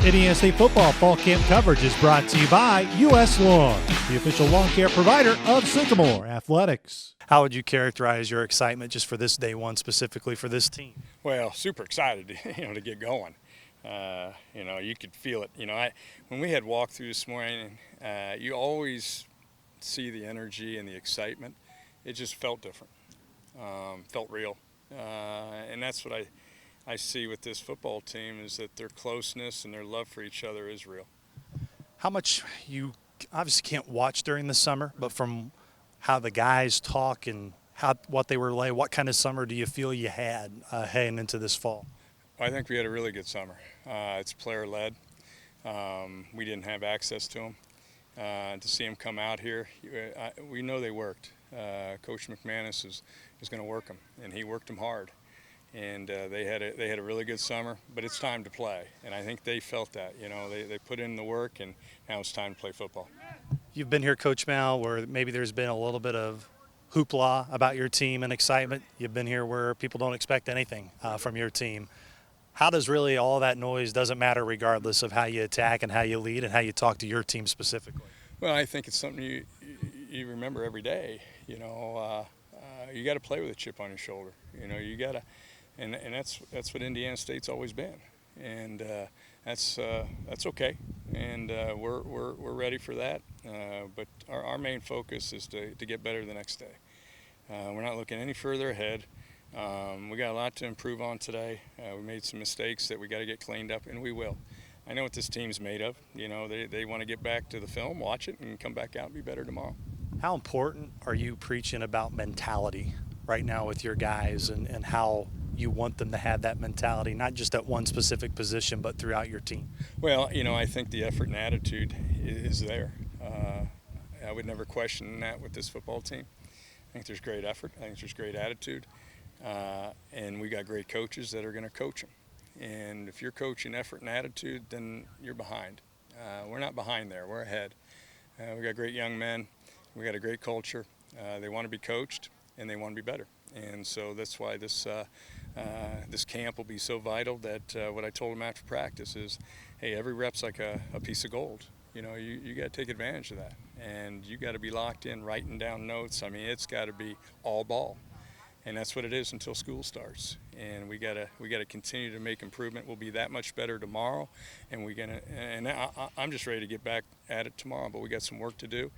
Indiana State football fall camp coverage is brought to you by U.S. Lawn, the official lawn care provider of Sycamore Athletics. How would you characterize your excitement just for this day one, specifically for this team? Well, super excited, to get going. You could feel it. When we had walked through this morning, you always see the energy and the excitement. It just felt different, felt real, and that's what I see with this football team, is that their closeness and their love for each other is real. How much you obviously can't watch during the summer, but from how the guys talk and what they were like, what kind of summer do you feel you had heading into this fall? I think we had a really good summer. It's player-led. We didn't have access to them. To see them come out here, we know they worked. Coach McManus is going to work them, and he worked them hard. And they had a really good summer, but it's time to play, and I think they felt that. They put in the work, and now it's time to play football. You've been here, Coach Mal, where maybe there's been a little bit of hoopla about your team and excitement. You've been here where people don't expect anything from your team. How does really all that noise doesn't matter regardless of how you attack and how you lead and how you talk to your team specifically? Well, I think it's something you remember every day. You got to play with a chip on your shoulder. You got to. And that's what Indiana State's always been, and that's okay, and we're ready for that. But our main focus is to get better the next day. We're not looking any further ahead. We got a lot to improve on today. We made some mistakes that we got to get cleaned up, and we will. I know what this team's made of. They want to get back to the film, watch it, and come back out and be better tomorrow. How important are you preaching about mentality right now with your guys, and how you want them to have that mentality, not just at one specific position, but throughout your team? Well, I think the effort and attitude is there. I would never question that with this football team. I think there's great effort. I think there's great attitude. And we got great coaches that are going to coach them. And if you're coaching effort and attitude, then you're behind. We're not behind there. We're ahead. We got great young men. We got a great culture. They want to be coached, and they want to be better. And so that's why this camp will be so vital. That what I told them after practice is, hey, every rep's like a piece of gold. You got to take advantage of that, and you got to be locked in, writing down notes. I mean, it's got to be all ball, and that's what it is until school starts. And we got to continue to make improvement. We'll be that much better tomorrow, and I'm just ready to get back at it tomorrow. But we got some work to do.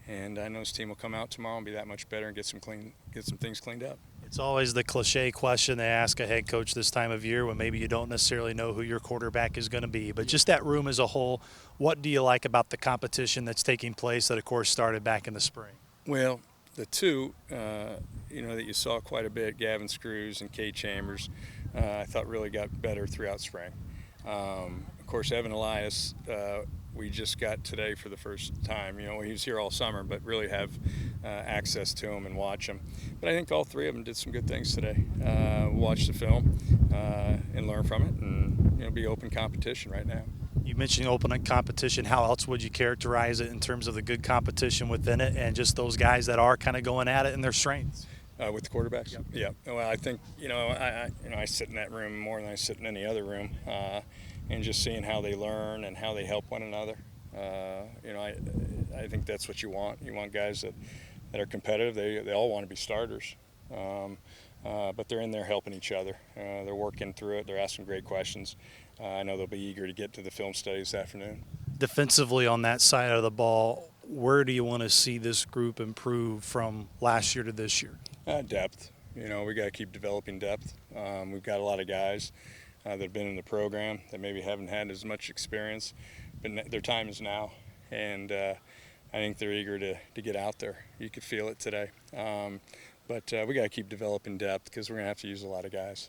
And I know this team will come out tomorrow and be that much better and get some things cleaned up. It's always the cliche question they ask a head coach this time of year when maybe you don't necessarily know who your quarterback is going to be. But just that room as a whole, what do you like about the competition that's taking place that, of course, started back in the spring? Well, the two, that you saw quite a bit, Gavin Screws and Kay Chambers, I thought really got better throughout spring. Of course, Evan Elias, we just got today for the first time. He was here all summer, but really have access to him and watch him. But I think all three of them did some good things today. Watch the film and learn from it, and be open competition right now. You mentioned open competition. How else would you characterize it in terms of the good competition within it and just those guys that are kind of going at it in their strengths? With the quarterbacks? Yep. Yeah. Well, I think, I sit in that room more than I sit in any other room. And just seeing how they learn and how they help one another. I think that's what you want. You want guys that are competitive. They all want to be starters, but they're in there helping each other. They're working through it. They're asking great questions. I know they'll be eager to get to the film study this afternoon. Defensively on that side of the ball, where do you want to see this group improve from last year to this year? Depth. We got to keep developing depth. We've got a lot of guys that have been in the program that maybe haven't had as much experience, but their time is now, and I think they're eager to get out there. You could feel it today. But we got to keep developing depth because we're going to have to use a lot of guys.